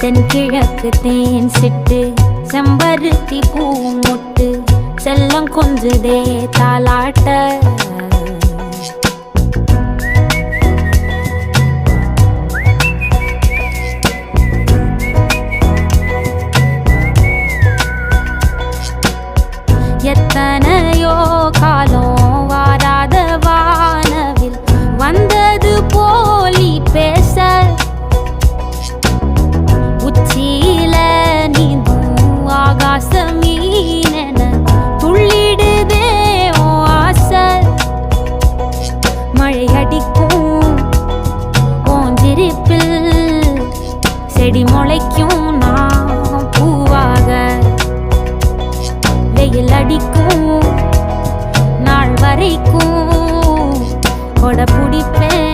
தென்கிழக்கு தேன் சிட்டு செம்பருத்தி பூ முட்டு செல்லம் கொஞ்சுதே தாலாட்ட எத்தனையோ காலம் வாராத வானவில் வந்தது போலி பேச உச்சியில நீந்தும் ஆகாச மீனென துள்ளிடுதே ஓ ஆசை மழை அடிக்கும் ஓஞ்சிருப்பில் செடி முளைக்கும் நான் பூவாக வெயில் அடிக்கும் நாள் வரைக்கும் கொடை பிடிப்பேன்